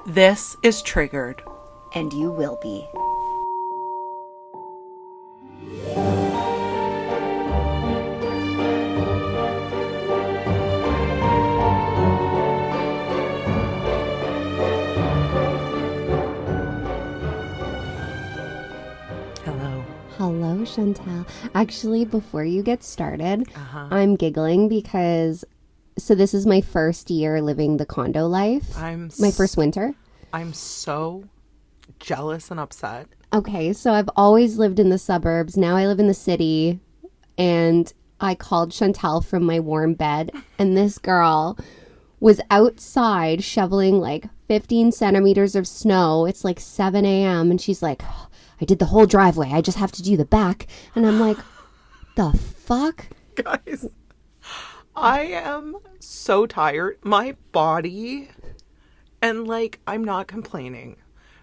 This is Triggered. And you will be. Hello, Chantal. Actually, before you get started, I'm giggling because, so this is my first year living the condo life. My first winter. I'm so jealous and upset. Okay, so I've always lived in the suburbs. Now I live in the city, and I called Chantal from my warm bed, and this girl was outside shoveling like 15 centimeters of snow. It's like 7 a.m. and she's like, oh, I did the whole driveway. I just have to do the back. And I'm like, the fuck? Guys, I am so tired. My body, and like, I'm not complaining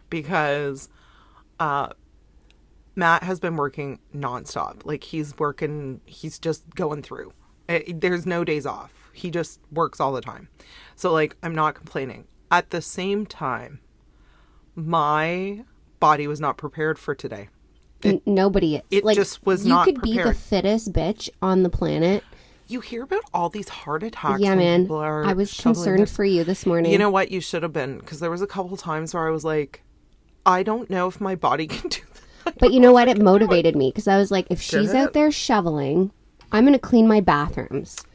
because Matt has been working nonstop. Like, he's just going through. There's no days off. He just works all the time. So, like, I'm not complaining. At the same time, my body was not prepared for today. Nobody. It like, just was not prepared. You could be the fittest bitch on the planet. You hear about all these heart attacks. Yeah, man. I was concerned for you this morning. You know what? You should have been, because there was a couple times where I was like, I don't know if my body can do that. But you know what? It motivated me because I was like, if she's out there shoveling, I'm going to clean my bathrooms.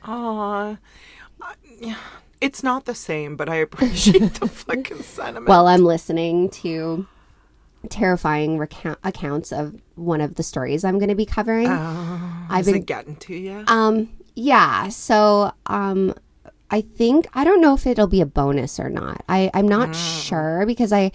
It's not the same, but I appreciate the fucking sentiment. Well, I'm listening to terrifying accounts of one of the stories I'm going to be covering. Is it getting to you? Yeah. So, I don't know if it'll be a bonus or not. I'm not sure because I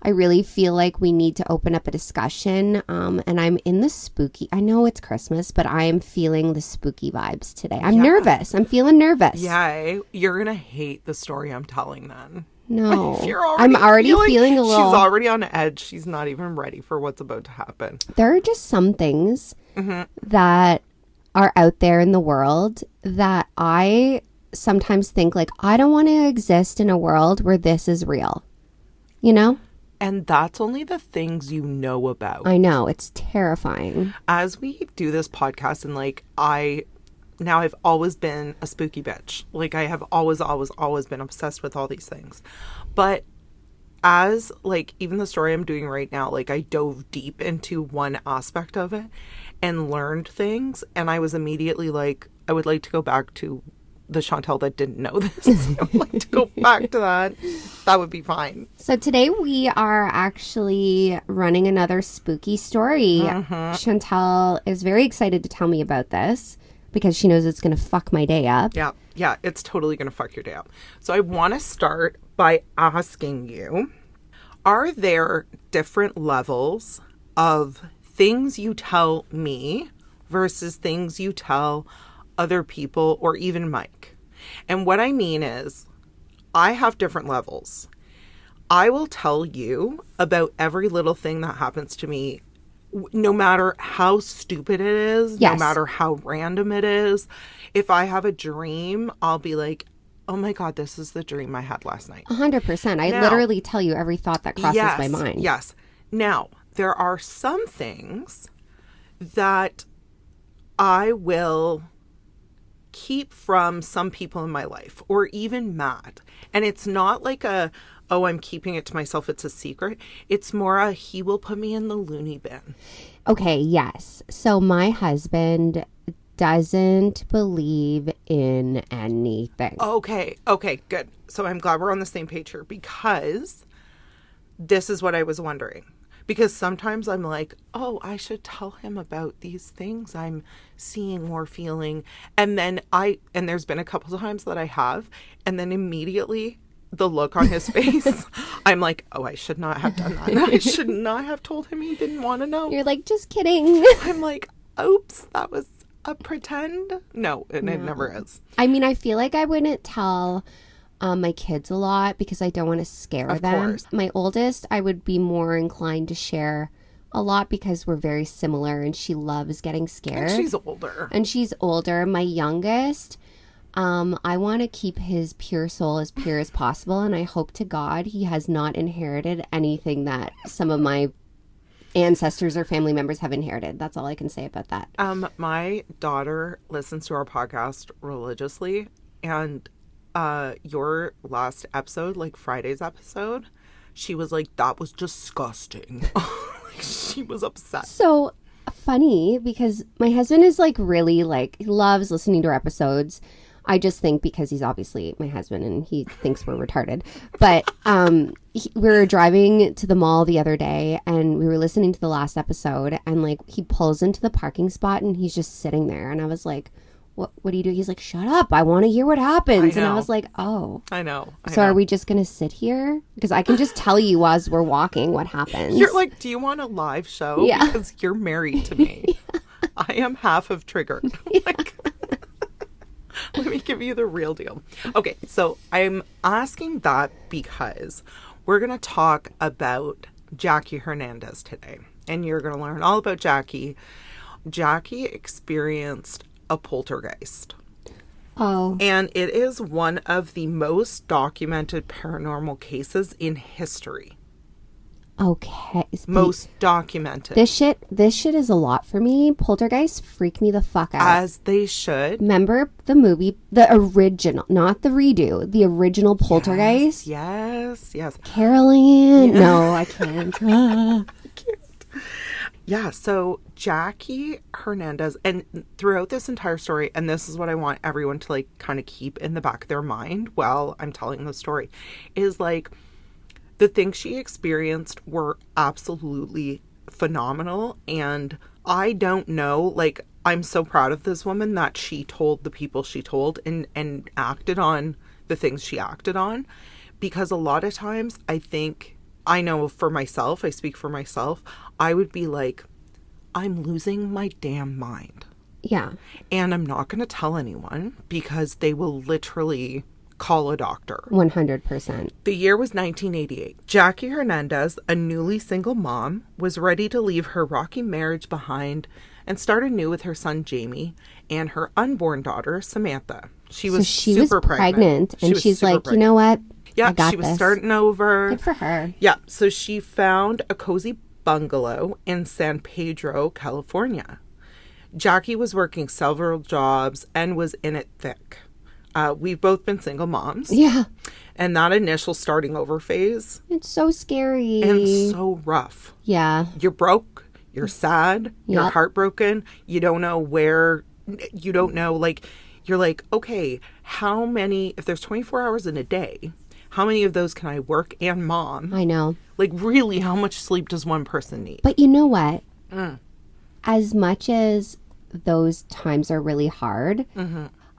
really feel like we need to open up a discussion. And I'm in the spooky. I know it's Christmas, but I am feeling the spooky vibes today. I'm nervous. I'm feeling nervous. Yeah, you're gonna hate the story I'm telling then. No, I'm already feeling a little. She's already on edge. She's not even ready for what's about to happen. There are just some things that are out there in the world that I sometimes think like, I don't want to exist in a world where this is real, you know? And that's only the things you know about. I know. It's terrifying. As we do this podcast and like I've always been a spooky bitch. Like, I have always been obsessed with all these things. But as, like, even the story I'm doing right now, like, I dove deep into one aspect of it and learned things. And I was immediately like, I would like to go back to the Chantal that didn't know this. I would like to go back to that. That would be fine. So today we are actually running another spooky story. Chantal is very excited to tell me about this, because she knows it's going to fuck my day up. Yeah, it's totally going to fuck your day up. So I want to start by asking you, are there different levels of things you tell me versus things you tell other people or even Mike? And what I mean is, I have different levels. I will tell you about every little thing that happens to me, no matter how stupid it is, no matter how random it is. If I have a dream, I'll be like, oh my God, this is the dream I had last night. 100%. I literally tell you every thought that crosses my mind. Yes. Now, there are some things that I will keep from some people in my life, or even Matt. And it's not like I'm keeping it to myself, it's a secret. It's more he will put me in the loony bin. Okay, yes. So my husband doesn't believe in anything. Okay, good. So I'm glad we're on the same page here, because this is what I was wondering. Because sometimes I'm like, oh, I should tell him about these things I'm seeing or feeling. And then there's been a couple of times that I have, and then immediately the look on his face, I'm like, oh, I should not have done that. I should not have told him he didn't want to know. You're like, just kidding. I'm like, oops, that was a pretend. No, and it never is. I mean, I feel like I wouldn't tell my kids a lot because I don't want to scare them. Of course. My oldest, I would be more inclined to share a lot because we're very similar and she loves getting scared. And she's older. My youngest, I want to keep his pure soul as pure as possible, and I hope to God he has not inherited anything that some of my ancestors or family members have inherited. That's all I can say about that. My daughter listens to our podcast religiously, and your last episode, like Friday's episode, she was like, that was disgusting. She was upset. So funny, because my husband is like really like, he loves listening to our episodes. I just think because he's obviously my husband and he thinks we're retarded. But we were driving to the mall the other day and we were listening to the last episode, and like he pulls into the parking spot and he's just sitting there, and I was like, what do you do? He's like, shut up, I want to hear what happens. And I was like, oh. I know. So are we just going to sit here? Because I can just tell you as we're walking what happens. You're like, do you want a live show? Yeah. Because you're married to me. Yeah. I am half of triggered. Yeah. Like, let me give you the real deal. Okay, so I'm asking that because we're going to talk about Jackie Hernandez today. And you're going to learn all about Jackie. Jackie experienced a poltergeist. Oh. And it is one of the most documented paranormal cases in history. Okay. Most documented. This shit is a lot for me. Poltergeists freak me the fuck out. As they should. Remember the movie, the original, not the redo, the original Poltergeist? Yes. Carol Ann. Yeah. No, I can't. I can't. Yeah, so Jackie Hernandez, and throughout this entire story, and this is what I want everyone to like kind of keep in the back of their mind while I'm telling the story, is like the things she experienced were absolutely phenomenal. And I don't know, like, I'm so proud of this woman that she told the people she told and acted on the things she acted on. Because a lot of times I think, I know for myself, I speak for myself, I would be like, I'm losing my damn mind. Yeah. And I'm not going to tell anyone because they will literally call a doctor. 100%. The year was 1988. Jackie Hernandez, a newly single mom, was ready to leave her rocky marriage behind and start anew with her son Jamie and her unborn daughter Samantha. She was pregnant. And she's like, you know what? Yeah, she was starting over. Good for her. Yeah, so she found a cozy bungalow in San Pedro, California. Jackie was working several jobs and was in it thick. We've both been single moms. Yeah. And that initial starting over phase. It's so scary. And so rough. Yeah. You're broke. You're sad. You're heartbroken. You don't know where. You don't know, like, you're like, okay, how many, if there's 24 hours in a day, how many of those can I work and mom? I know. Like, really, how much sleep does one person need? But you know what? As much as those times are really hard,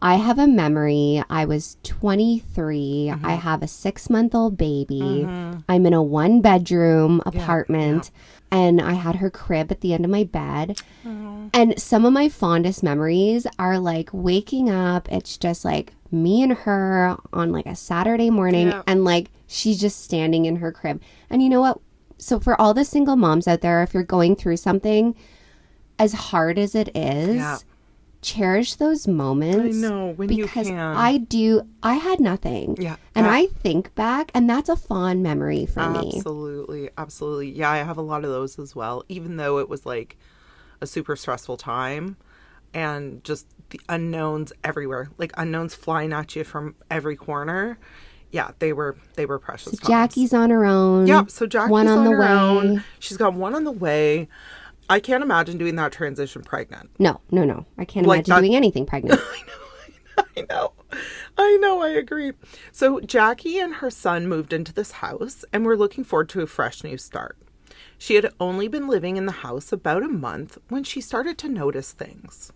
I have a memory. I was 23. I have a 6-month-old baby. I'm in a 1-bedroom apartment. And I had her crib at the end of my bed. And some of my fondest memories are like waking up. It's just like me and her on like a Saturday morning. And like she's just standing in her crib. And you know what? So for all the single moms out there, if you're going through something as hard as it is, cherish those moments. I know, when you can. Because I had nothing. Yeah. And I think back, and that's a fond memory for me. Absolutely. Yeah, I have a lot of those as well, even though it was like a super stressful time and just the unknowns everywhere, like unknowns flying at you from every corner. Yeah, they were precious times. Jackie's on her own. Yeah, so Jackie's one on her the own. way. She's got one on the way. I can't imagine doing that transition pregnant. No. I can't imagine doing anything pregnant. I know, I agree. So Jackie and her son moved into this house and were looking forward to a fresh new start. She had only been living in the house about a month when she started to notice things.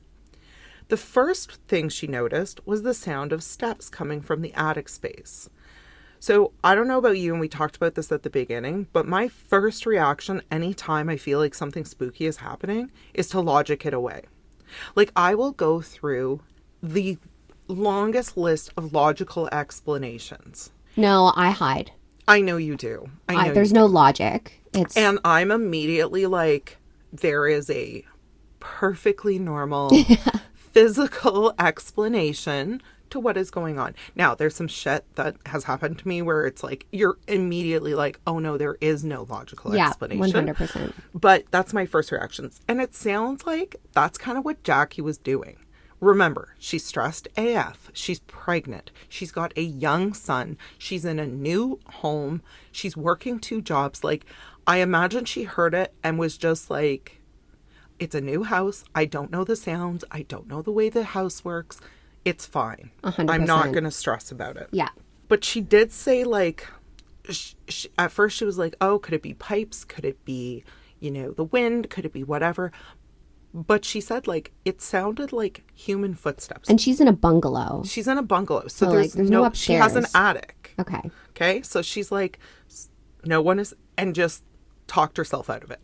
The first thing she noticed was the sound of steps coming from the attic space. So I don't know about you, and we talked about this at the beginning, but my first reaction anytime I feel like something spooky is happening is to logic it away. Like, I will go through the longest list of logical explanations. No, I hide. I know you do. There's no logic. And I'm immediately like, there is a perfectly normal physical explanation to what is going on. Now, there's some shit that has happened to me where it's like, you're immediately like, oh no, there is no logical explanation. 100%. But that's my first reactions. And it sounds like that's kind of what Jackie was doing. Remember, she's stressed AF. She's pregnant. She's got a young son. She's in a new home. She's working 2 jobs. Like, I imagine she heard it and was just like, it's a new house. I don't know the sounds. I don't know the way the house works. It's fine. 100%. I'm not going to stress about it. Yeah. But she did say, like, at first she was like, oh, could it be pipes? Could it be, the wind? Could it be whatever? But she said, like, it sounded like human footsteps. And she's in a bungalow. She's in a bungalow. So there's no upstairs. She has an attic. Okay. Okay. So she's like, no one is, and just talked herself out of it.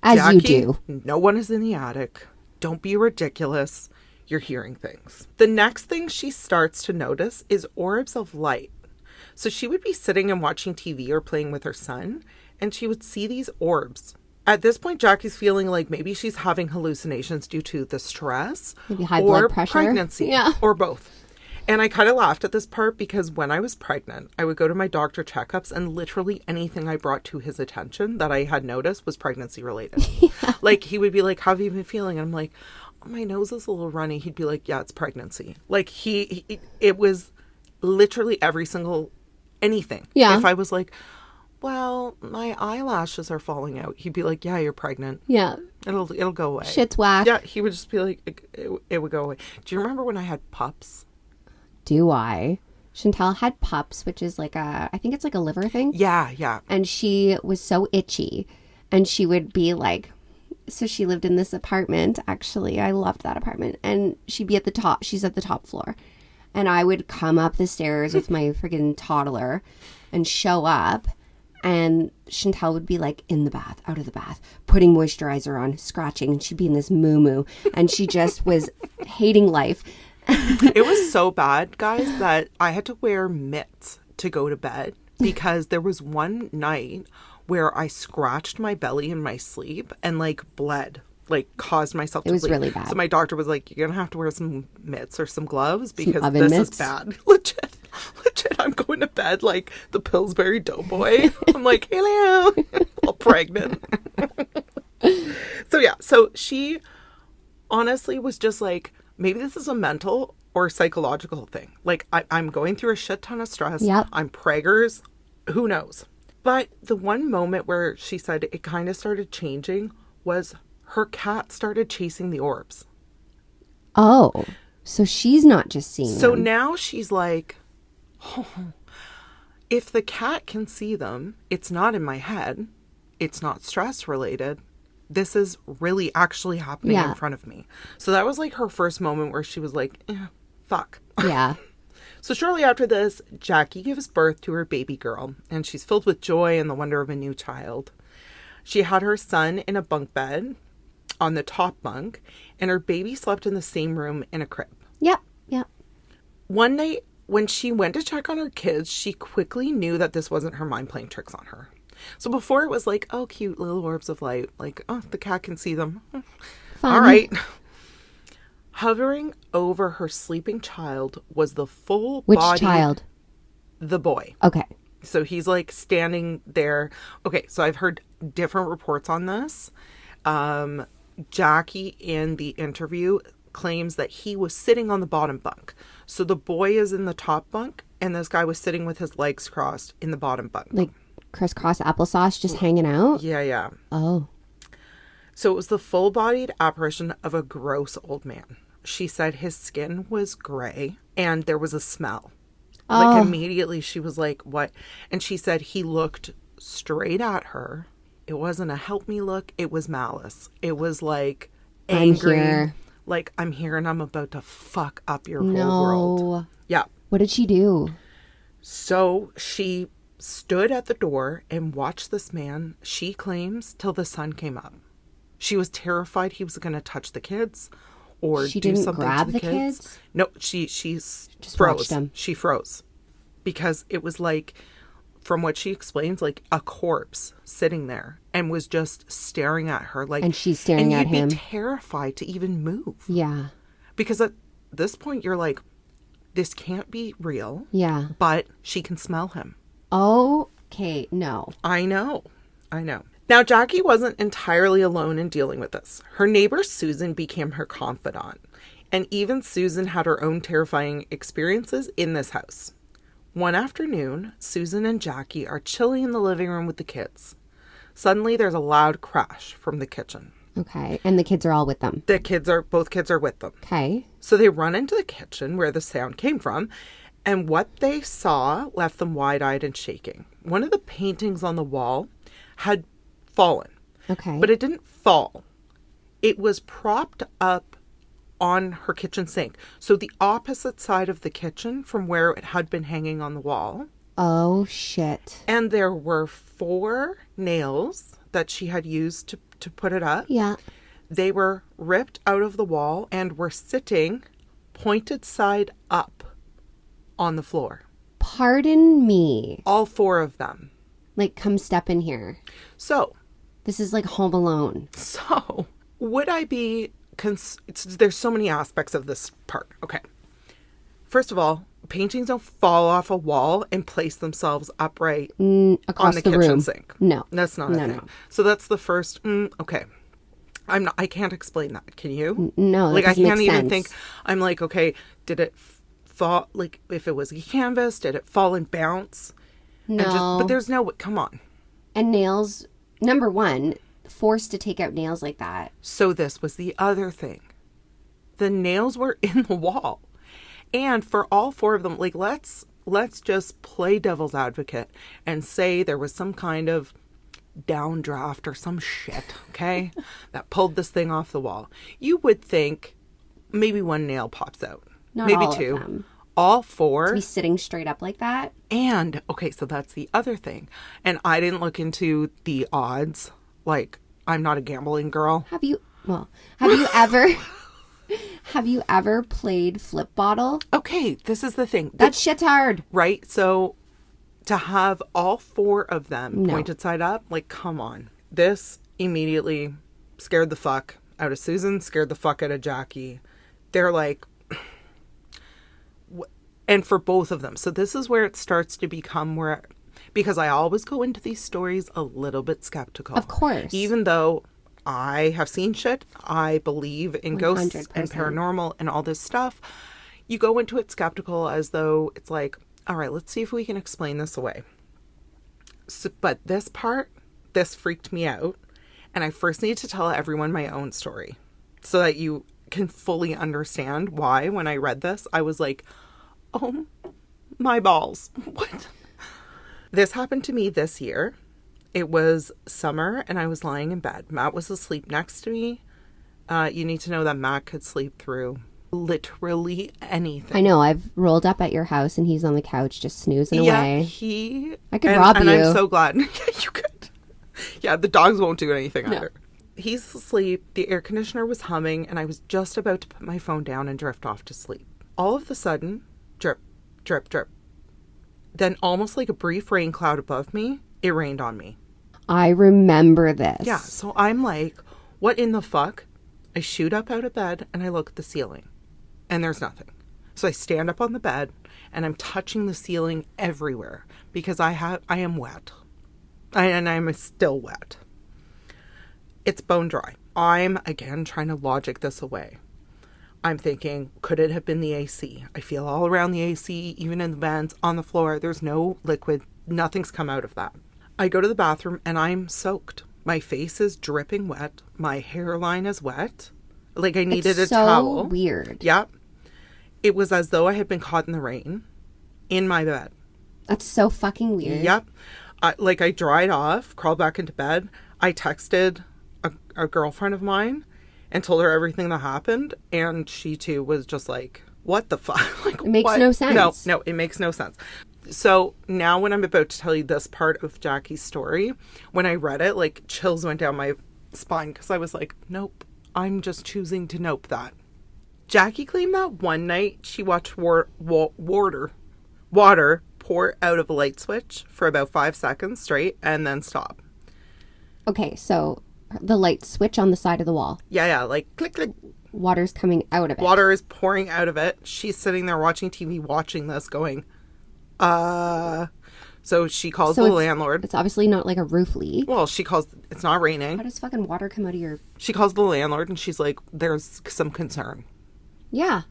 As Jackie, you do. No one is in the attic. Don't be ridiculous. You're hearing things. The next thing she starts to notice is orbs of light. So she would be sitting and watching TV or playing with her son, and she would see these orbs. At this point, Jackie's feeling like maybe she's having hallucinations due to the stress, maybe high or blood pressure, pregnancy, or both. And I kind of laughed at this part because when I was pregnant, I would go to my doctor checkups and literally anything I brought to his attention that I had noticed was pregnancy related. Yeah. Like, he would be like, how have you been feeling? And I'm like, oh, my nose is a little runny. He'd be like, yeah, it's pregnancy. Like, it was literally every single anything. Yeah. If I was like, well, my eyelashes are falling out, he'd be like, yeah, you're pregnant. Yeah. It'll go away. Shit's whack. Yeah, he would just be like, it would go away. Do you remember when I had pups? Do I? Chantal had pups, which is like I think it's like a liver thing. Yeah, yeah. And she was so itchy. And she would be like, so she lived in this apartment, actually. I loved that apartment. And she'd be at the top. She's at the top floor. And I would come up the stairs with my friggin' toddler and show up. And Chantal would be like in the bath, out of the bath, putting moisturizer on, scratching. And she'd be in this moo-moo. And she just was hating life. It was so bad, guys, that I had to wear mitts to go to bed because there was one night where I scratched my belly in my sleep and like bled, like caused myself to bleed. It was really bad. So my doctor was like, you're going to have to wear some mitts or some gloves because some this mitts. is bad. Legit, I'm going to bed like the Pillsbury Doughboy. I'm like, hello, all pregnant. So she honestly was just like, maybe this is a mental or psychological thing. Like, I'm going through a shit ton of stress. Yep. I'm preggers. Who knows? But the one moment where she said it kind of started changing was her cat started chasing the orbs. Oh, so she's not just seeing So them. now she's like, oh, if the cat can see them, it's not in my head. It's not stress related. This is really actually happening in front of me. So that was like her first moment where she was like, fuck. Yeah. So shortly after this, Jackie gives birth to her baby girl, and she's filled with joy and the wonder of a new child. She had her son in a bunk bed on the top bunk, and her baby slept in the same room in a crib. Yep. One night, when she went to check on her kids, she quickly knew that this wasn't her mind playing tricks on her. So before it was like, oh, cute little orbs of light. Like, oh, the cat can see them. Fun. All right. Hovering over her sleeping child was the full Which body. child? The boy. Okay. So he's like standing there. Okay, so I've heard different reports on this. Jackie in the interview claims that he was sitting on the bottom bunk. So the boy is in the top bunk, and this guy was sitting with his legs crossed in the bottom bunk. Like crisscross applesauce just hanging out? Yeah. Oh. So it was the full-bodied apparition of a gross old man. She said his skin was gray and there was a smell. Like immediately she was like, what? And she said he looked straight at her. It wasn't a help me look. It was malice. It was like angry. I'm here. Like, I'm here and I'm about to fuck up your whole world. Yeah. What did she do? So she stood at the door and watched this man, she claims, till the sun came up. She was terrified he was going to touch the kids or she do didn't something grab to the kids. kids? No, she just watched froze. them. She froze because it was like, from what she explains, like a corpse sitting there and was just staring at her. Like, and she's staring at him. And you'd be terrified to even move. Yeah. Because at this point, you're like, this can't be real. Yeah. But she can smell him. Okay, no. I know. Now, Jackie wasn't entirely alone in dealing with this. Her neighbor Susan became her confidant. And even Susan had her own terrifying experiences in this house. One afternoon, Susan and Jackie are chilling in the living room with the kids. Suddenly, there's a loud crash from the kitchen. Okay, and the kids are all with them. Both kids are with them. Okay. So they run into the kitchen where the sound came from, and what they saw left them wide-eyed and shaking. One of the paintings on the wall had fallen. Okay. But it didn't fall. It was propped up on her kitchen sink. So the opposite side of the kitchen from where it had been hanging on the wall. Oh, shit. And there were 4 nails that she had used to put it up. Yeah. They were ripped out of the wall and were sitting pointed side up on the floor. Pardon me. All 4 of them. Like, come step in here. So. This is like Home Alone. So, would I be... there's so many aspects of this part. Okay. First of all, paintings don't fall off a wall and place themselves upright across on the kitchen room. Sink. No. That's not a thing. No. So that's the first... okay. I can't explain that. Can you? No, like, I can't even sense. think. I'm like, okay, did it fall... Like, if it was a canvas, did it fall and bounce? No. But there's no... Come on. And nails... Number one, forced to take out nails like that. So this was the other thing. The nails were in the wall. And for all 4 of them, like, let's just play devil's advocate and say there was some kind of downdraft or some shit, okay, that pulled this thing off the wall. You would think maybe 1 nail pops out. Not maybe all 2. of them. All 4. To be sitting straight up like that. And, okay, so that's the other thing. And I didn't look into the odds. Like, I'm not a gambling girl. Have you ever played flip bottle? Okay, this is the thing. That shit's hard. Right? So to have all 4 of them pointed side up, like, come on. This immediately scared the fuck out of Susan, scared the fuck out of Jackie. They're like... And for both of them. So this is where it starts to become where... Because I always go into these stories a little bit skeptical. Of course. Even though I have seen shit, I believe in ghosts 100%. and paranormal and all this stuff. You go into it skeptical as though it's like, all right, let's see if we can explain this away. So, but this freaked me out. And I first need to tell everyone my own story so that you can fully understand why when I read this, I was like... Oh, my balls. What? This happened to me this year. It was summer and I was lying in bed. Matt was asleep next to me. You need to know that Matt could sleep through literally anything. I know. I've rolled up at your house and he's on the couch just snoozing away. I could rob you. And I'm so glad. Yeah, you could. Yeah, the dogs won't do anything either. He's asleep. The air conditioner was humming and I was just about to put my phone down and drift off to sleep. All of a sudden... Drip, drip, drip. Then almost like a brief rain cloud above me, it rained on me. I remember this. Yeah, so I'm like, what in the fuck? I shoot up out of bed and I look at the ceiling and there's nothing. So I stand up on the bed and I'm touching the ceiling everywhere because I am wet. And I'm still wet. It's bone dry. I'm, again, trying to logic this away. I'm thinking, could it have been the AC? I feel all around the AC, even in the vents, on the floor. There's no liquid. Nothing's come out of that. I go to the bathroom and I'm soaked. My face is dripping wet. My hairline is wet. Like I needed a towel. So weird. Yep. It was as though I had been caught in the rain in my bed. That's so fucking weird. Yep. I dried off, crawled back into bed. I texted a girlfriend of mine and told her everything that happened. And she too was just like, what the fuck? Like, it makes no sense. No, it makes no sense. So now when I'm about to tell you this part of Jackie's story, when I read it, like chills went down my spine because I was like, nope, I'm just choosing to nope that. Jackie claimed that one night she watched water pour out of a light switch for about 5 seconds straight and then stop. Okay, so the light switch on the side of the wall. Yeah, like click, click. Water's coming out of it. Water is pouring out of it. She's sitting there watching TV, watching this, going, So she calls the landlord. It's obviously not like a roof leak. Well, she calls, it's not raining. How does fucking water come out of your... She calls the landlord and she's like, there's some concern. Yeah.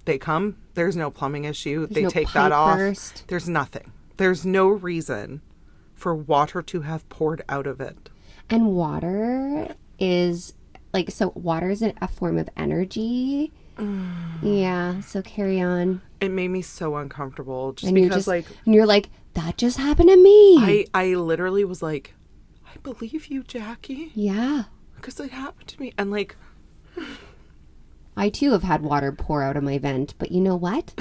They come, there's no plumbing issue. They no take pipe that off. burst. There's nothing. There's no reason for water to have poured out of it. And water is like, so water is a form of energy. Yeah, so carry on. It made me so uncomfortable just And because you're like, that just happened to me. I literally was like, I believe you, Jackie. Yeah. Because it happened to me. And like, I too have had water pour out of my vent, but you know what?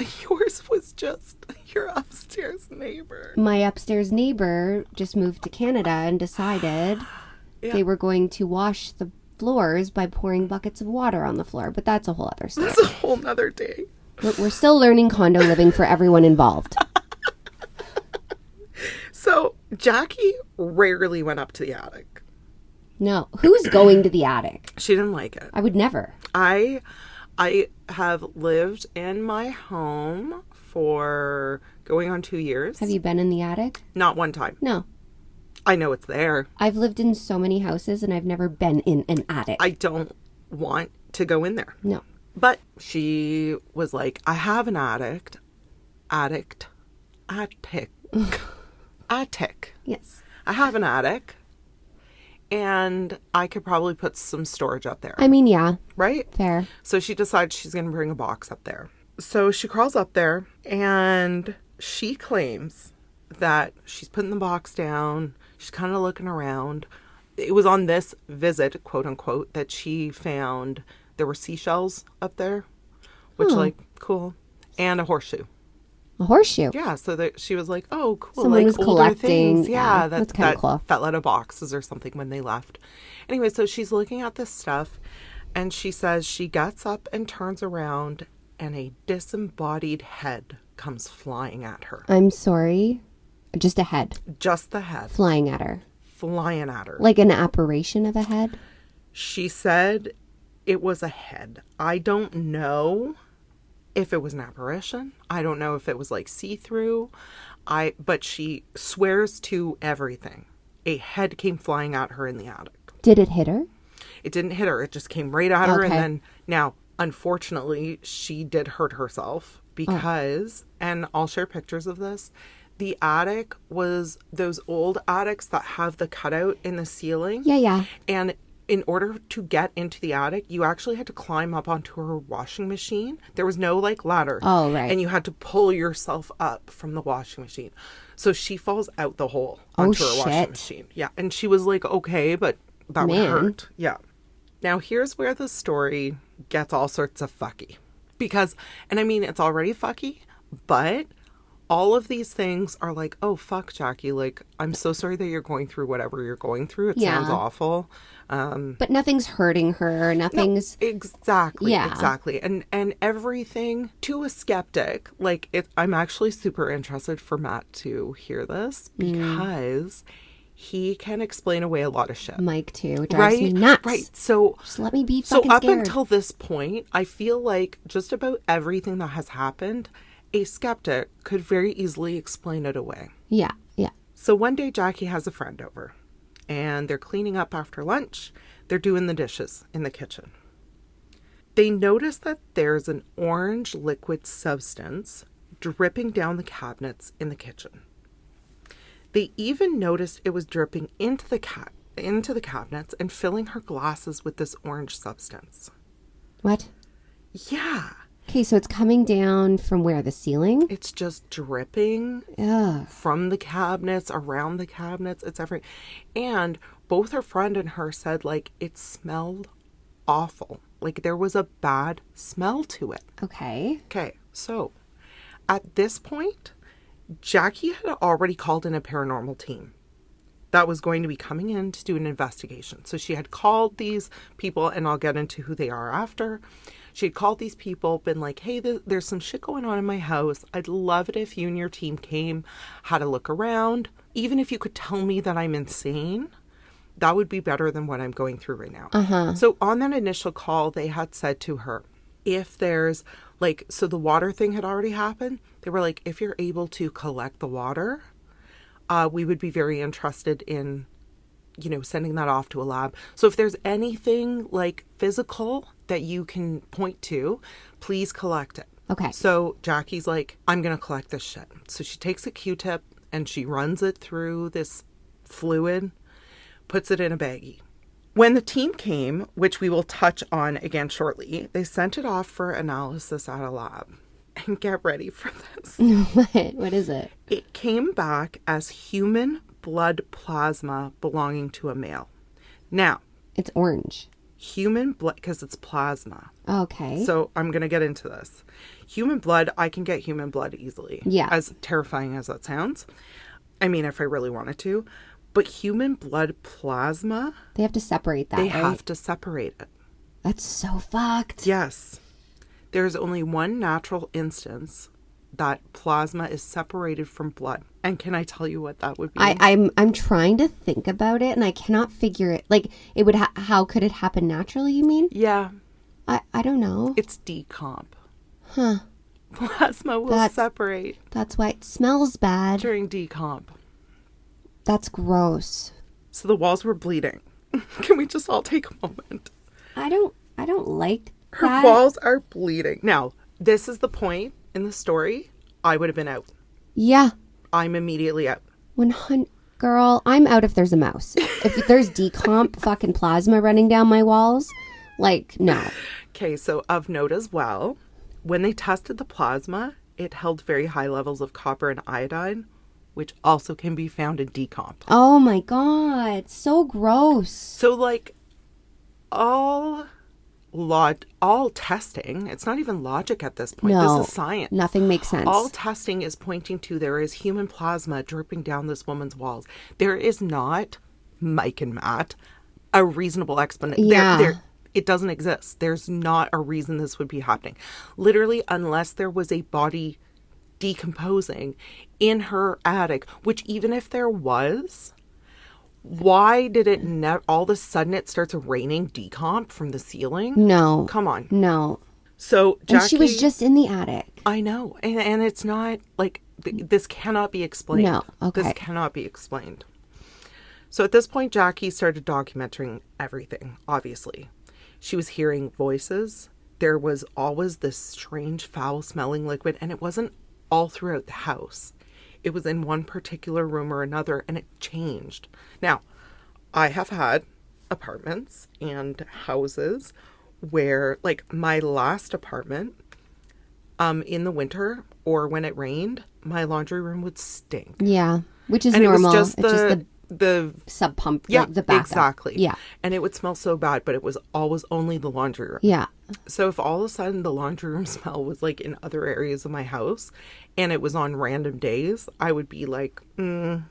yours was just your upstairs neighbor. My upstairs neighbor just moved to Canada and decided they were going to wash the floors by pouring buckets of water on the floor, but that's a whole other story. That's a whole nother day. We're still learning condo living for everyone involved. So Jackie rarely went up to the attic. No. Who's going to the attic? She didn't like it. I would never. I have lived in my home for going on 2 years. Have you been in the attic? Not one time. No. I know it's there. I've lived in so many houses and I've never been in an attic. I don't want to go in there. No. But she was like, I have an attic. Yes. I have an attic. And I could probably put some storage up there. I mean, yeah. Right? Fair. So she decides she's going to bring a box up there. So she crawls up there and she claims that she's putting the box down. She's kind of looking around. It was on this visit, quote unquote, that she found there were seashells up there, which like, cool. And a horseshoe. A horseshoe? Yeah, so that she was like, oh, cool. Someone like was older collecting. Things. Yeah, that that's kind of cool. fell out of boxes or something when they left. Anyway, so she's looking at this stuff and she says she gets up and turns around and a disembodied head comes flying at her. I'm sorry. Just a head. Just the head. Flying at her. Flying at her. Like an apparition of a head? She said it was a head. I don't know if it was an apparition. I don't know if it was like see-through. But she swears to everything. A head came flying at her in the attic. Did it hit her? It didn't hit her. It just came right at her. Okay. And then now, unfortunately, she did hurt herself because, and I'll share pictures of this, the attic was those old attics that have the cutout in the ceiling. Yeah. And in order to get into the attic, you actually had to climb up onto her washing machine. There was no like ladder. Oh, right. And you had to pull yourself up from the washing machine. So she falls out the hole onto her washing machine. Yeah. And she was like, okay, but that would hurt. Yeah. Now here's where the story gets all sorts of fucky. Because, and I mean, it's already fucky, but all of these things are like, oh, fuck, Jackie. Like, I'm so sorry that you're going through whatever you're going through. It sounds awful. But nothing's hurting her. Nothing's... No, exactly. Yeah. Exactly. And everything to a skeptic, like, I'm actually super interested for Matt to hear this because he can explain away a lot of shit. Mike, too. It drives me nuts. Right. So... Just let me be fucking up scared. Until this point, I feel like just about everything that has happened... a skeptic could very easily explain it away. Yeah. So one day Jackie has a friend over and they're cleaning up after lunch. They're doing the dishes in the kitchen. They notice that there's an orange liquid substance dripping down the cabinets in the kitchen. They even noticed it was dripping into the cabinets and filling her glasses with this orange substance. What? Yeah. Okay, so it's coming down from where? The ceiling? It's just dripping from the cabinets, around the cabinets. It's everything. And both her friend and her said, like, it smelled awful. Like, there was a bad smell to it. Okay. Okay, so at this point, Jackie had already called in a paranormal team that was going to be coming in to do an investigation. So she had called these people, and I'll get into who they are after. She had called these people, been like, hey, there's some shit going on in my house. I'd love it if you and your team came, had a look around. Even if you could tell me that I'm insane, that would be better than what I'm going through right now. So on that initial call, they had said to her, if there's like, so the water thing had already happened. They were like, if you're able to collect the water, we would be very interested in, you know, sending that off to a lab. So if there's anything like physical that you can point to, please collect it. Okay. So Jackie's like, I'm going to collect this shit. So she takes a Q-tip and she runs it through this fluid, puts it in a baggie. When the team came, which we will touch on again shortly, they sent it off for analysis at a lab. And get ready for this. What is it? It came back as human blood plasma belonging to a male. Now, It's orange. human blood, because it's plasma. Okay. So I'm going to get into this. Human blood, I can get human blood easily. Yeah. As terrifying as that sounds. I mean, if I really wanted to. But human blood plasma, They have to separate that, they right? have to separate it. That's so fucked. Yes. There's only one natural instance that plasma is separated from blood. And can I tell you what that would be? I'm trying to think about it, and I cannot figure it. Like, it would. How could it happen naturally? You mean? Yeah. I don't know. It's decomp. Huh. Plasma will separate That's why it smells bad. during decomp. That's gross. So the walls were bleeding. Can we just all take a moment? I don't like Her that. walls are bleeding. Now, this is the point in the story. I would have been out. Yeah. I'm immediately out. Girl, I'm out if there's a mouse. If there's decomp fucking plasma running down my walls, like, no. Okay, so of note as well, when they tested the plasma, it held very high levels of copper and iodine, which also can be found in decomp. Oh my God. So gross. So, like, all testing, it's not even logic at this point. No. This is science. Nothing makes sense. All testing is pointing to there is human plasma dripping down this woman's walls. There is not, Mike and Matt, a reasonable explanation. Yeah. It doesn't exist. There's not a reason this would be happening. Literally, unless there was a body decomposing in her attic, which even if there was, why did it all of a sudden it starts raining decomp from the ceiling? No. Come on. No. So Jackie, And she was just in the attic. I know. And it's not like this cannot be explained. No. Okay. This cannot be explained. So at this point, Jackie started documenting everything, obviously. She was hearing voices. There was always this strange foul smelling liquid, and it wasn't all throughout the house. It was in one particular room or another, and it changed. Now, I have had apartments and houses where, like my last apartment, in the winter or when it rained, my laundry room would stink. Yeah. Which is And normal. it was just it's just the sub pump. yeah, like the backup. exactly. Yeah. And it would smell so bad, but it was always only the laundry room. Yeah. So if all of a sudden the laundry room smell was like in other areas of my house and it was on random days, I would be like, no.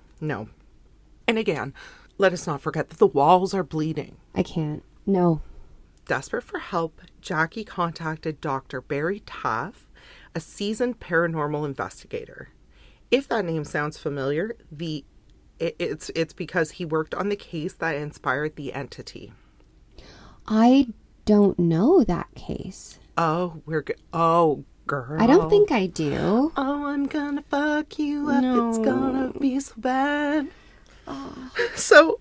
And again, let us not forget that the walls are bleeding. I can't. No. Desperate for help, Jackie contacted Dr. Barry Taff, a seasoned paranormal investigator. If that name sounds familiar, it's because he worked on the case that inspired the entity. I don't know that case. Oh, we're good. Oh, girl. I don't think I do. Oh, I'm gonna fuck you up. No. It's gonna be so bad. Oh. So,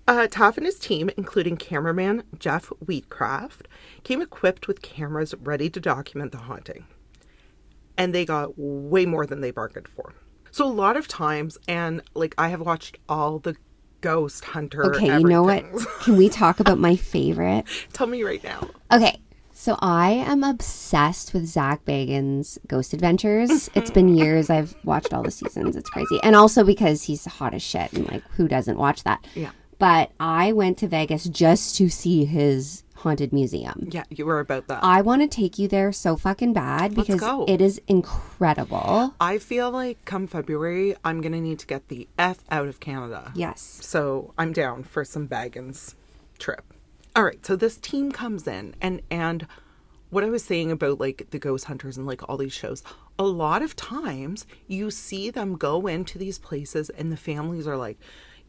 Taff and his team, including cameraman Jeff Wheatcraft, came equipped with cameras ready to document the haunting. And they got way more than they bargained for. So a lot of times, and like I have watched all the Ghost Hunter. Okay, you know what? Can we talk about my favorite? Tell me right now. Okay, so I am obsessed with Zach Bagans' Ghost Adventures. It's been years. I've watched all the seasons. It's crazy. And also because he's hot as shit, and like, who doesn't watch that? Yeah. But I went to Vegas just to see his haunted museum. Yeah, you were about that. I want to take you there so fucking bad because go. it is incredible. I feel like come February, I'm going to need to get the F out of Canada. Yes. So I'm down for some Baggins trip. All right, so this team comes in and what I was saying about like the ghost hunters and like all these shows, a lot of times you see them go into these places and the families are like,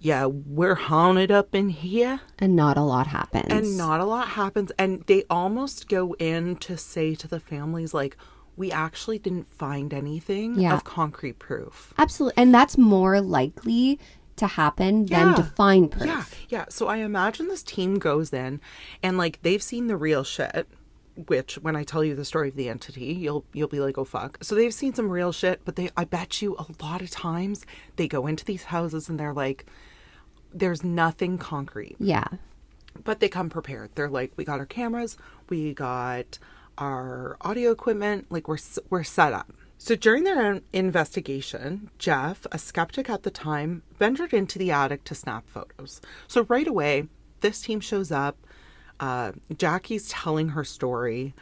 yeah, we're haunted up in here. And not a lot happens. And not a lot happens. And they almost go in to say to the families, like, we actually didn't find anything of concrete proof. Absolutely. And that's more likely to happen than to find proof. Yeah. So I imagine this team goes in and, like, they've seen the real shit, which when I tell you the story of the entity, you'll be like, oh, fuck. So they've seen some real shit, but I bet you a lot of times they go into these houses and they're like, there's nothing concrete. Yeah. But they come prepared. They're like, we got our cameras, we got our audio equipment, like we're set up. So during their investigation, Jeff, a skeptic at the time, ventured into the attic to snap photos. So right away, this team shows up. Jackie's telling her story,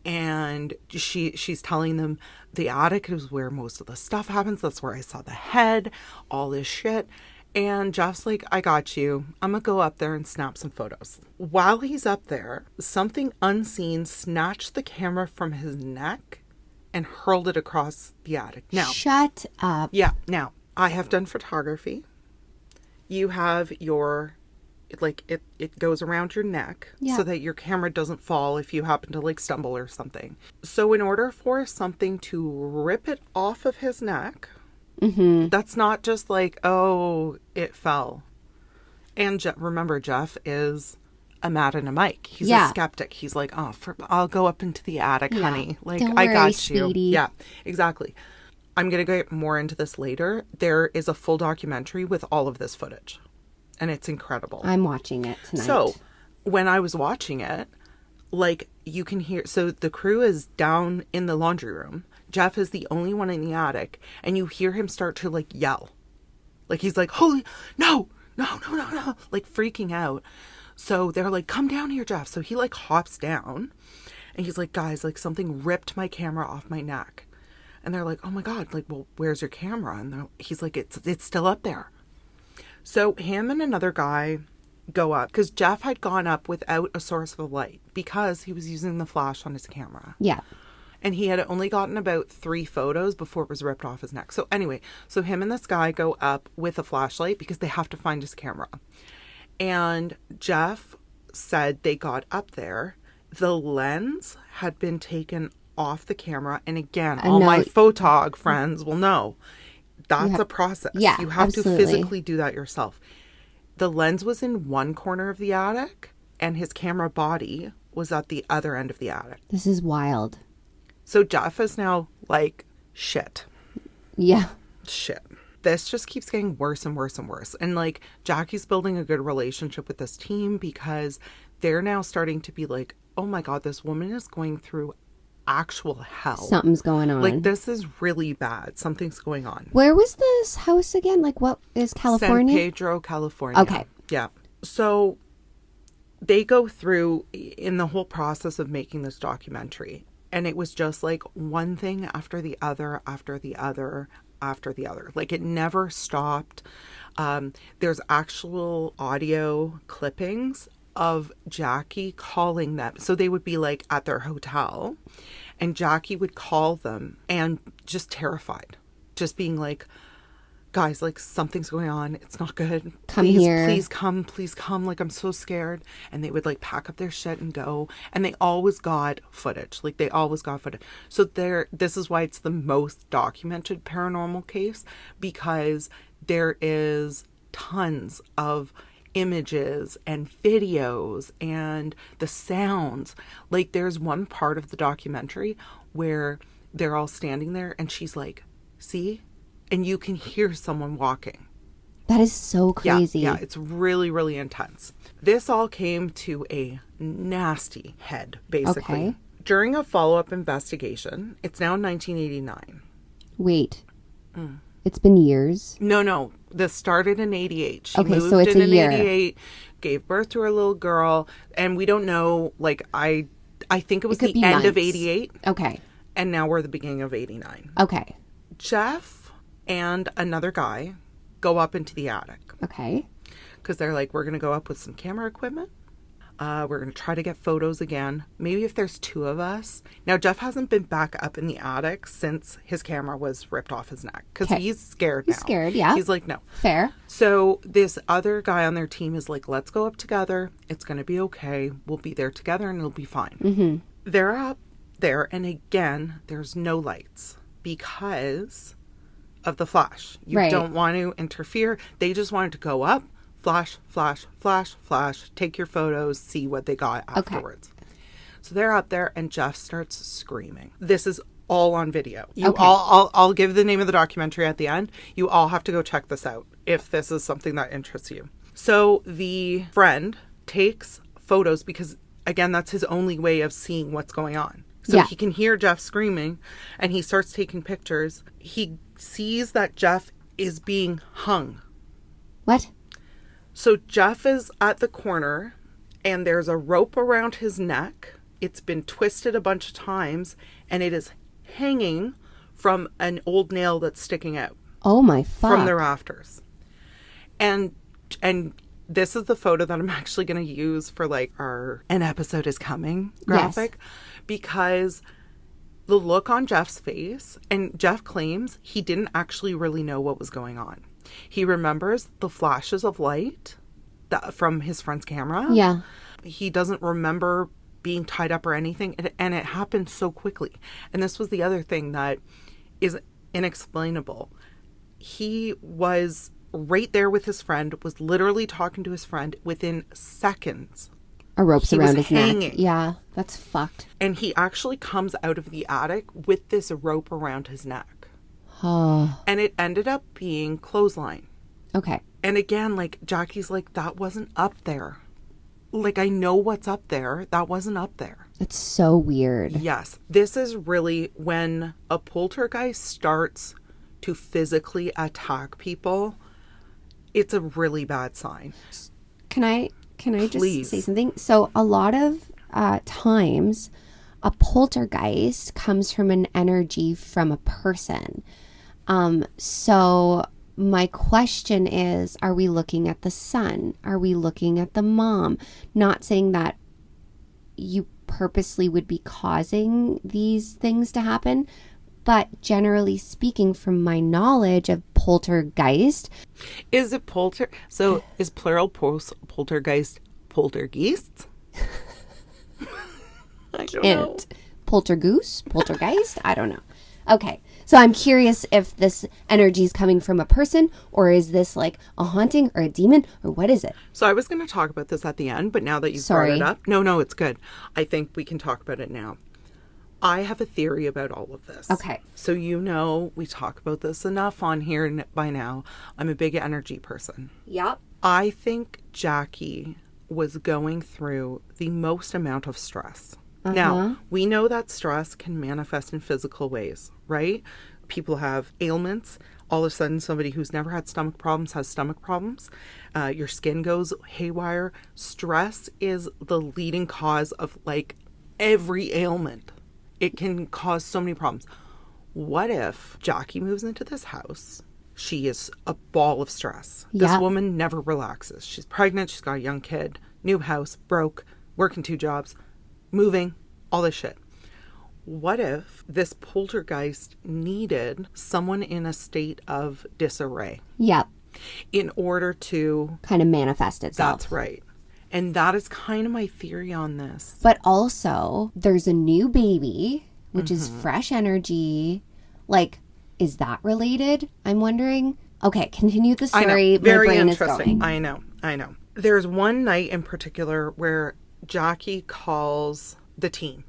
and she's telling them the attic is where most of the stuff happens. That's where I saw the head, all this shit. And Jeff's like, I got you. I'm going to go up there and snap some photos. While he's up there, something unseen snatched the camera from his neck and hurled it across the attic. Now, shut up. Yeah. Now, I have done photography. You have your, like, it goes around your neck so that your camera doesn't fall if you happen to, like, stumble or something. So in order for something to rip it off of his neck... Mm-hmm. That's not just like, oh, it fell. And remember, Jeff is a Matt and a Mike. He's a skeptic. He's like, oh, I'll go up into the attic, honey. Like, don't I worry, got sweetie. you. Yeah, exactly. I'm going to get more into this later. There is a full documentary with all of this footage. And it's incredible. I'm watching it tonight. So when I was watching it, like, you can hear, so the crew is down in the laundry room. Jeff is the only one in the attic, and you hear him start to, like, yell. Like, he's like, holy, no, like, freaking out. So they're like, come down here, Jeff. So he, like, hops down, and he's like, guys, like, something ripped my camera off my neck. And they're like, oh my God, like, well, where's your camera? And he's like, it's still up there. So him and another guy go up, because Jeff had gone up without a source of light because he was using the flash on his camera. Yeah. And he had only gotten about 3 photos before it was ripped off his neck. So anyway, so him and this guy go up with a flashlight because they have to find his camera. And Jeff said they got up there. The lens had been taken off the camera. And again, all my photog friends will know that's a process. Yeah, you have absolutely. to physically do that yourself. The lens was in one corner of the attic and his camera body was at the other end of the attic. This is wild. So Jeff is now like, shit. Yeah. Shit. This just keeps getting worse and worse and worse. And like, Jackie's building a good relationship with this team because they're now starting to be like, oh my God, this woman is going through actual hell. Something's going on. Like, this is really bad. Something's going on. Where was this house again? Like, what is California? San Pedro, California. Okay. Yeah. So they go through in the whole process of making this documentary. And it was just like one thing after the other, after the other, after the other. Like, it never stopped. There's actual audio clippings of Jackie calling them. So they would be like at their hotel and Jackie would call them and just terrified. Just being like, guys, like, something's going on. It's not good. Come here. Please come. Like, I'm so scared. And they would like pack up their shit and go. And they always got footage. Like, they always got footage. So this is why it's the most documented paranormal case, because there is tons of images and videos and the sounds. Like, there's one part of the documentary where they're all standing there and she's like, see? And you can hear someone walking. That is so crazy. Yeah, it's really, really intense. This all came to a nasty head, basically. Okay. During a follow-up investigation, it's now 1989. Wait. It's been years? No. This started in 88. She Okay, moved so it's in a year. 88, gave birth to her little girl, and we don't know, like, I think it was could the be end of months. 88, Okay. and now we're the beginning of 89. Okay. Jeff and another guy go up into the attic Okay. because they're like, we're going to go up with some camera equipment. We're going to try to get photos again. Maybe if there's 2 of us. Now, Jeff hasn't been back up in the attic since his camera was ripped off his neck because he's scared now. He's scared, yeah. He's like, no. Fair. So this other guy on their team is like, let's go up together. It's going to be okay. We'll be there together and it'll be fine. Mm-hmm. They're up there. And again, there's no lights because of the flash. You Right. don't want to interfere. They just wanted to go up. Flash, flash, flash, flash, take your photos, see what they got afterwards. Okay. So they're up there and Jeff starts screaming. This is all on video. I'll give the name of the documentary at the end. You all have to go check this out if this is something that interests you. So the friend takes photos because, again, that's his only way of seeing what's going on. So he can hear Jeff screaming and he starts taking pictures. He sees that Jeff is being hung. What? So Jeff is at the corner and there's a rope around his neck. It's been twisted a bunch of times and it is hanging from an old nail that's sticking out. Oh my fuck. From the rafters. And this is the photo that I'm actually going to use for like our An Episode Is Coming graphic. Yes. Because the look on Jeff's face, and Jeff claims he didn't actually really know what was going on. He remembers the flashes of light from his friend's camera. Yeah. He doesn't remember being tied up or anything. And it happened so quickly. And this was the other thing that is inexplainable. He was right there with his friend, was literally talking to his friend within seconds. A rope's around his neck. Yeah, that's fucked. And he actually comes out of the attic with this rope around his neck. Oh. And it ended up being clothesline. Okay. And again, like, Jackie's like, that wasn't up there. Like, I know what's up there. That wasn't up there. It's so weird. Yes. This is really when a poltergeist starts to physically attack people. It's a really bad sign. Can I just say something? So a lot of times a poltergeist comes from an energy from a person. So my question is, are we looking at the son? Are we looking at the mom? Not saying that you purposely would be causing these things to happen, but generally speaking, from my knowledge of poltergeist. Is it so is plural poltergeist poltergeists? I don't know. Poltergeist? I don't know. Okay. So I'm curious if this energy is coming from a person, or is this like a haunting or a demon, or what is it? So I was going to talk about this at the end, but now that you've brought it up. No, it's good. I think we can talk about it now. I have a theory about all of this. Okay. So we talk about this enough on here by now. I'm a big energy person. Yep. I think Jackie was going through the most amount of stress. Now, we know that stress can manifest in physical ways, right? People have ailments. All of a sudden, somebody who's never had stomach problems has stomach problems. Your skin goes haywire. Stress is the leading cause of like every ailment. It can cause so many problems. What if Jackie moves into this house? She is a ball of stress. Yep. This woman never relaxes. She's pregnant. She's got a young kid. New house. Broke. Working 2 jobs. Moving. All this shit. What if this poltergeist needed someone in a state of disarray? Yep. In order to kind of manifest itself. That's right. And that is kind of my theory on this. But also, there's a new baby, which is fresh energy. Like, is that related? I'm wondering. Okay, continue the story. Very My brain interesting. is going. I know. There's one night in particular where Jackie calls the team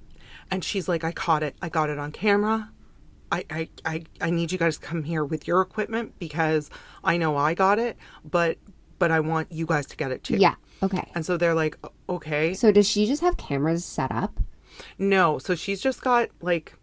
and she's like, I caught it. I got it on camera. I need you guys to come here with your equipment because I know I got it, but I want you guys to get it too. Yeah. Okay. And so they're like, okay. So does she just have cameras set up? No. So she's just got like,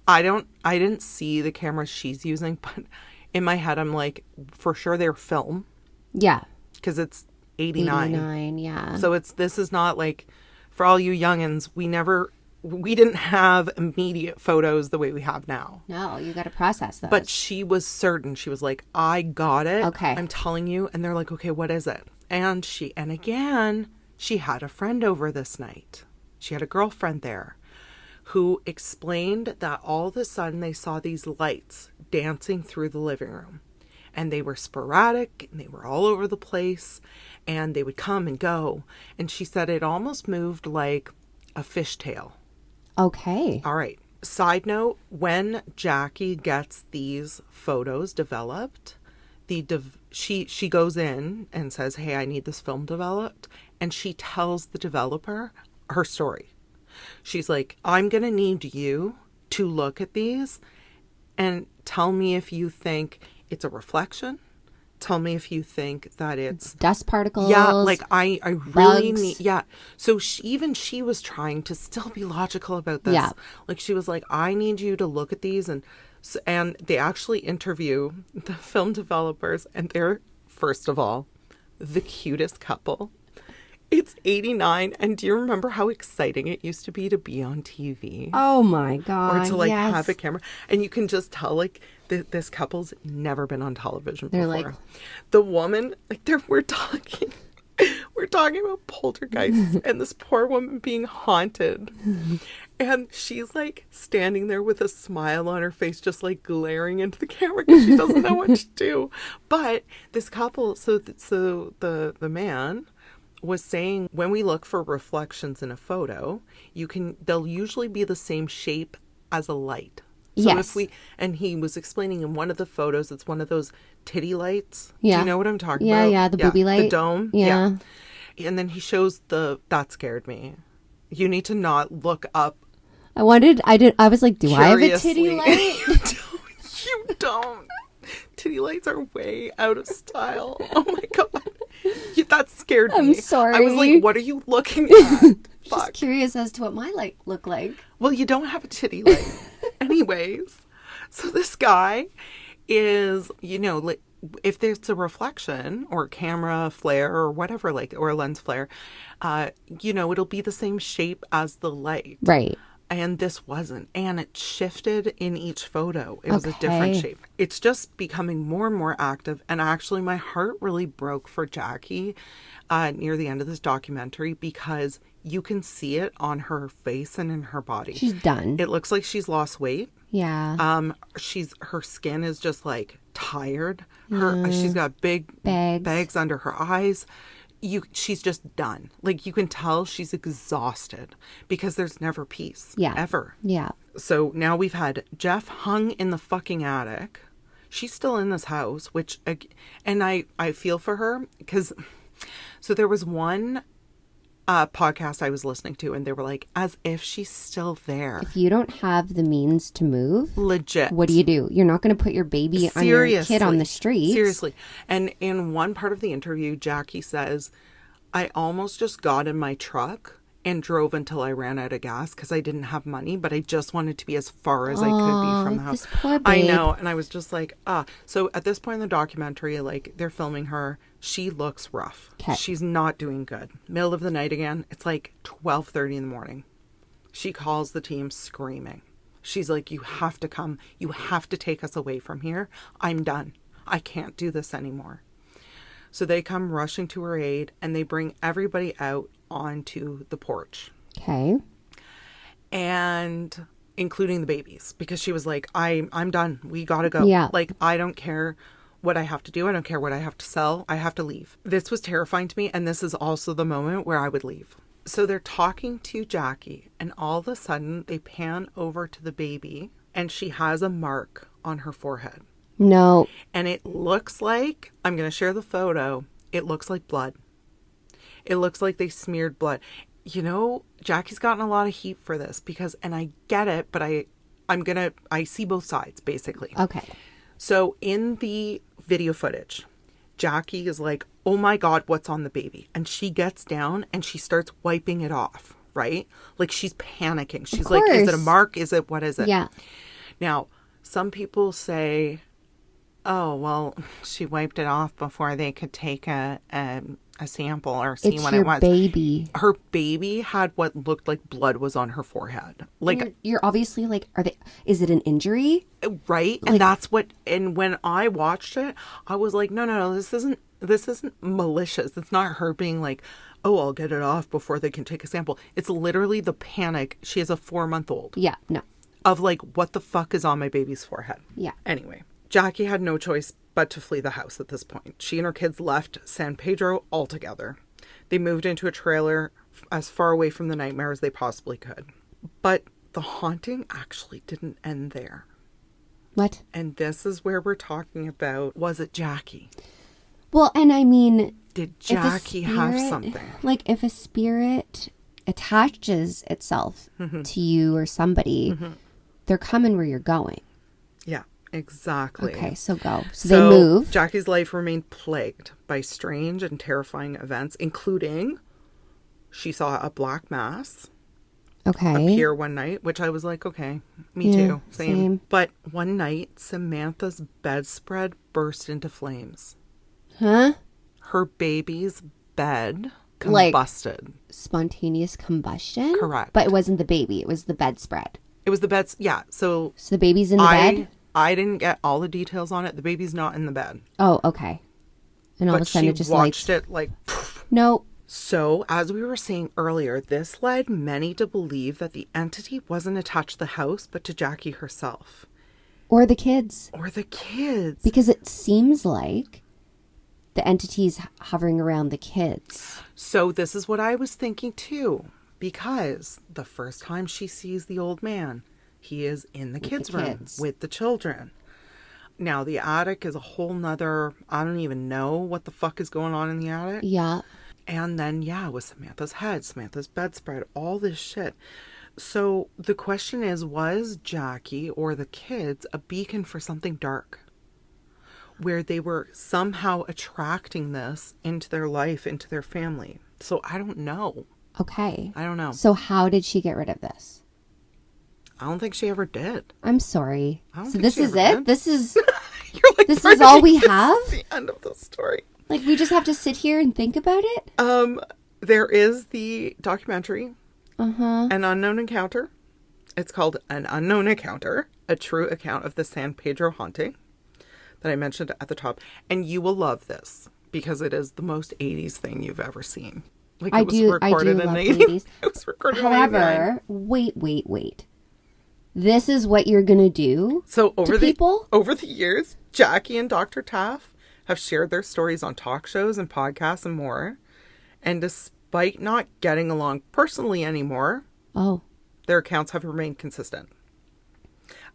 I didn't see the cameras she's using, but in my head, I'm like, for sure they're film. Yeah. Because it's 89. 89, yeah. So this is not like, for all you youngins, we didn't have immediate photos the way we have now. No, you got to process those. But she was certain. She was like, I got it. Okay. I'm telling you. And they're like, okay, what is it? And again, she had a friend over this night. She had a girlfriend there who explained that all of a sudden they saw these lights dancing through the living room. And they were sporadic and they were all over the place and they would come and go. And she said it almost moved like a fishtail. Okay. All right. Side note, when Jackie gets these photos developed, she goes in and says, hey, I need this film developed. And she tells the developer her story. She's like, I'm going to need you to look at these and tell me if you think it's a reflection. Tell me if you think that it's dust particles. Yeah, like I really bugs. need. Yeah. So she was trying to still be logical about this. Yeah. Like she was like, I need you to look at these, and they actually interview the film developers, and they're, first of all, the cutest couple. It's 89, and do you remember how exciting it used to be on TV? Oh my God. Or to like yes. have a camera, and you can just tell like this couple's never been on television They're before. like, the woman, like we're talking about poltergeists and this poor woman being haunted, and she's like standing there with a smile on her face, just like glaring into the camera because she doesn't know what to do. But this couple, so the man was saying, when we look for reflections in a photo, they'll usually be the same shape as a light. So yes. and he was explaining in one of the photos, it's one of those titty lights. Yeah. Do you know what I'm talking Yeah, about? yeah, the booby light. The dome. Yeah. And then he shows that scared me. You need to not look up. I was like, do I have a titty curiously. light? You don't. Titty lights are way out of style. Oh my God. That scared me. I'm sorry. I was like, what are you looking at? Just Fuck. curious as to what my light look like. Well, you don't have a titty light. Anyways, so this guy is, like, if there's a reflection or a camera flare or whatever, like, or a lens flare, it'll be the same shape as the light. Right. And this wasn't. And it shifted in each photo. It was a Okay. different shape. It's just becoming more and more active. And actually, my heart really broke for Jackie near the end of this documentary, because you can see it on her face and in her body. She's done. It looks like she's lost weight. Yeah. Her skin is just like tired. She's got big bags under her eyes. She's just done. Like, you can tell she's exhausted because there's never peace. Yeah. Ever. Yeah. So now we've had Jeff hung in the fucking attic. She's still in this house, and I feel for her because, so there was one podcast I was listening to, and they were like, as if she's still there. If you don't have the means to move, Legit. what do? You're not going to put your baby on your kid on the street. Seriously. And in one part of the interview, Jackie says, I almost just got in my truck and drove until I ran out of gas because I didn't have money, but I just wanted to be as far as I could be from the house. This poor I babe. know. And I was just like, So at this point in the documentary, like, they're filming her. She looks rough. 'Kay. She's not doing good. Middle of the night again. It's like 12:30 in the morning. She calls the team screaming. She's like, you have to come. You have to take us away from here. I'm done. I can't do this anymore. So they come rushing to her aid, and they bring everybody out onto the porch. Okay. And including the babies, because she was like, I'm done. We gotta go. Yeah. Like, I don't care what I have to do. I don't care what I have to sell. I have to leave. This was terrifying to me, and this is also the moment where I would leave. So they're talking to Jackie, and all of a sudden they pan over to the baby, and she has a mark on her forehead. No. And it looks like, I'm going to share the photo, it looks like blood. It looks like they smeared blood. Jackie's gotten a lot of heat for this because, and I get it, but I see both sides, basically. Okay. So in the video footage, Jackie is like, oh my God, what's on the baby? And she gets down and she starts wiping it off, right? Like, she's panicking. She's like, is it a mark? What is it? Yeah. Now, some people say, oh, well, she wiped it off before they could take a sample or see what it was. It's your baby. Her baby had what looked like blood was on her forehead. Like, you're obviously like, is it an injury? right? And and when I watched it, I was like, no, this isn't malicious. It's not her being like, oh, I'll get it off before they can take a sample. It's literally the panic. She has a 4-month-old. Yeah, no. Of like, what the fuck is on my baby's forehead? Yeah. Anyway, Jackie had no choice but to flee the house at this point. She and her kids left San Pedro altogether. They moved into a trailer as far away from the nightmare as they possibly could. But the haunting actually didn't end there. What? And this is where we're talking about, was it Jackie? Well, and I mean... Did Jackie have something? Like, if a spirit attaches itself to you or somebody, they're coming where you're going. Yeah, exactly. Okay, so go. So they move. Jackie's life remained plagued by strange and terrifying events, including she saw a black mass appear one night, which I was like, okay, me too. Same. But one night, Samantha's bedspread burst into flames. Huh? Her baby's bed combusted. Like spontaneous combustion? Correct. But it wasn't the baby. It was the bedspread. It was the bed. Yeah. So the baby's in the bed? I didn't get all the details on it. The baby's not in the bed. Oh, okay. And all of a sudden it just watched it like... No. So, as we were saying earlier, this led many to believe that the entity wasn't attached to the house, but to Jackie herself. Or the kids. Because it seems like the entity's hovering around the kids. So, this is what I was thinking too. Because the first time she sees the old man, he is in the kids' room with the children. Now, the attic is a whole nother... I don't even know what the fuck is going on in the attic. Yeah. And then, with Samantha's head, Samantha's bedspread, all this shit. So the question is, was Jackie or the kids a beacon for something dark? Where they were somehow attracting this into their life, into their family. So I don't know. Okay. I don't know. So how did she get rid of this? I don't think she ever did. I'm sorry. So this is it? This is... You're like, this is all we have? This is the end of the story. Like, we just have to sit here and think about it? There is the documentary, An Unknown Encounter. It's called An Unknown Encounter, a true account of the San Pedro haunting that I mentioned at the top. And you will love this because it is the most 80s thing you've ever seen. Like, I do love 80s. It was recorded However, wait. This is what you're going to do over the years, Jackie and Dr. Taff have shared their stories on talk shows and podcasts and more. And despite not getting along personally anymore, their accounts have remained consistent.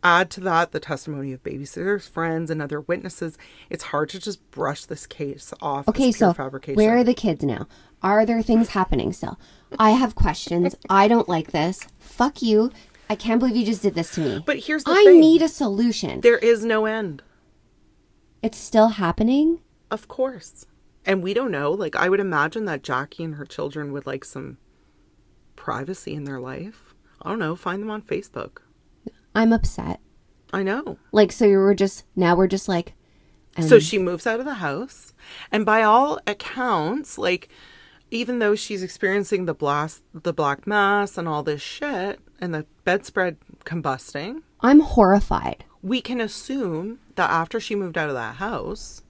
Add to that the testimony of babysitters, friends, and other witnesses. It's hard to just brush this case off as pure fabrication. Where are the kids now? Are there things happening still? I have questions. I don't like this. Fuck you. I can't believe you just did this to me. But here's the thing. I need a solution. There is no end. It's still happening? Of course. And we don't know. Like, I would imagine that Jackie and her children would like some privacy in their life. I don't know. Find them on Facebook. I'm upset. I know. Like, so we're just like... So she moves out of the house. And by all accounts, like, even though she's experiencing the black mass and all this shit and the bedspread combusting... I'm horrified. We can assume that after she moved out of that house,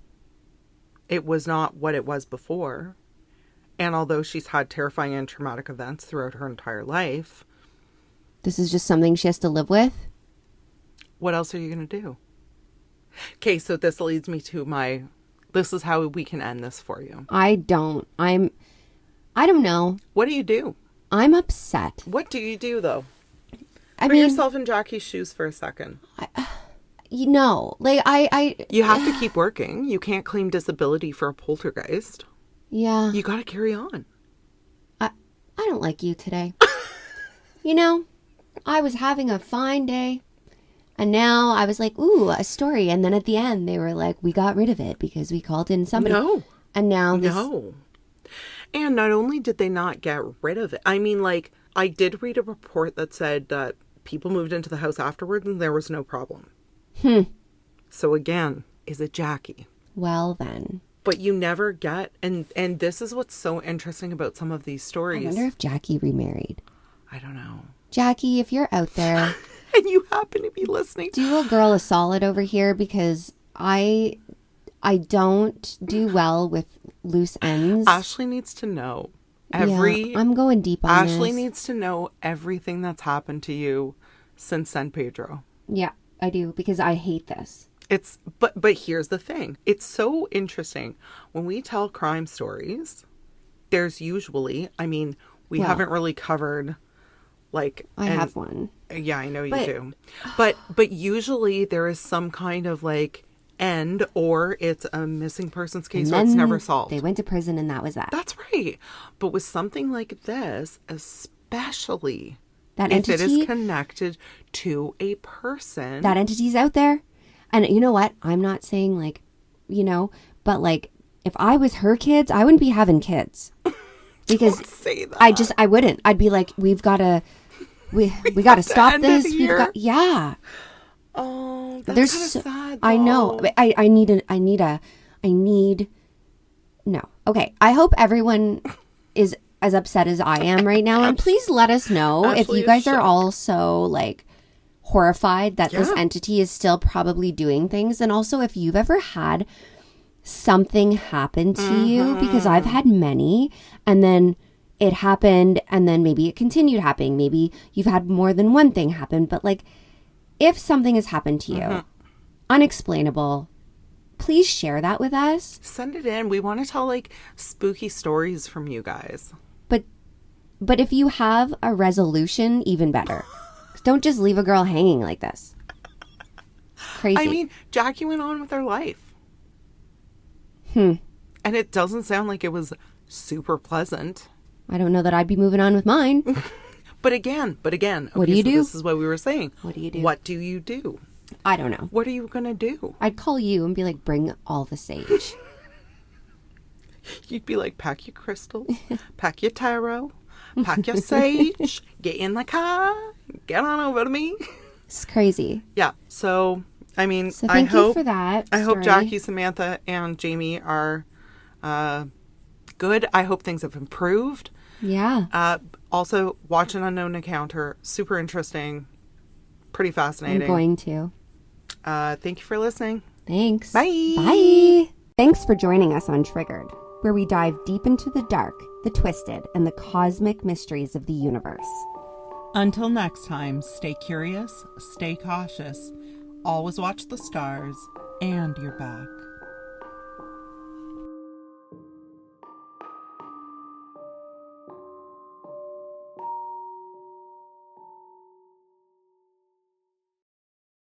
it was not what it was before. And although she's had terrifying and traumatic events throughout her entire life... This is just something she has to live with? What else are you going to do? Okay, so this leads me to this is how we can end this for you. I don't know. What do you do? I'm upset. What do you do, though? Put yourself in Jackie's shoes for a second. You have to keep working. You can't claim disability for a poltergeist. Yeah. You got to carry on. I don't like you today. I was having a fine day. And now I was like, ooh, a story. And then at the end, they were like, we got rid of it because we called in somebody. No. And now this... No. And not only did they not get rid of it, I mean, like, I did read a report that said that people moved into the house afterwards and there was no problem. So again, is it Jackie? Well, then. But you never get, and this is what's so interesting about some of these stories. I wonder if Jackie remarried. I don't know. Jackie, if you're out there... and you happen to be listening. Do a girl a solid over here because I don't do well with loose ends. Ashley needs to know. Every I'm going deep on Ashley this. needs to know everything that's happened to you since San Pedro. Yeah, I do, because I hate this. It's but here's the thing. It's so interesting. When we tell crime stories, there's usually, I mean, we haven't really covered like I have one. Yeah, I know you do. But usually there is some kind of like end, or it's a missing persons case, or it's never solved. They went to prison and that was that. That's right. But with something like this, especially That if it entity, is connected to a person. that entity's out there. And you know what? I'm not saying like, but like if I was her kids, I wouldn't be having kids. Because Don't say that. I wouldn't. I'd be like, we got to stop end it this. here? Yeah. Oh, that's kind of sad. I know. though. I need, no. Okay. I hope everyone is as upset as I am right now. And please let us know if Ashley you is guys are shook. also like horrified that this Yeah. entity is still probably doing things. And also if you've ever had something happen to you, because I've had many, and then it happened, and then maybe it continued happening. Maybe you've had more than one thing happen, but like if something has happened to you, unexplainable, please share that with us. Send it in. We want to tell like spooky stories from you guys. But if you have a resolution, even better. Don't just leave a girl hanging like this. Crazy. I mean, Jackie went on with her life. Hmm. And it doesn't sound like it was super pleasant. I don't know that I'd be moving on with mine. But again, What do you do? This is what we were saying. What do you do? What do you do? I don't know. What are you going to do? I'd call you and be like, bring all the sage. You'd be like, pack your crystals, pack your tarot, pack your sage, get in the car, get on over to me. It's crazy. Yeah. So, I mean, So thank I hope you for that. I hope story. Jackie, Samantha, and Jamie are good. I hope things have improved. Yeah. Also, watch An Unknown Encounter. Super interesting. Pretty fascinating. I'm going to. Thank you for listening. Thanks. Bye. Bye. Thanks for joining us on Triggered, where we dive deep into the dark, the twisted, and the cosmic mysteries of the universe. Until next time, stay curious, stay cautious, always watch the stars and your back.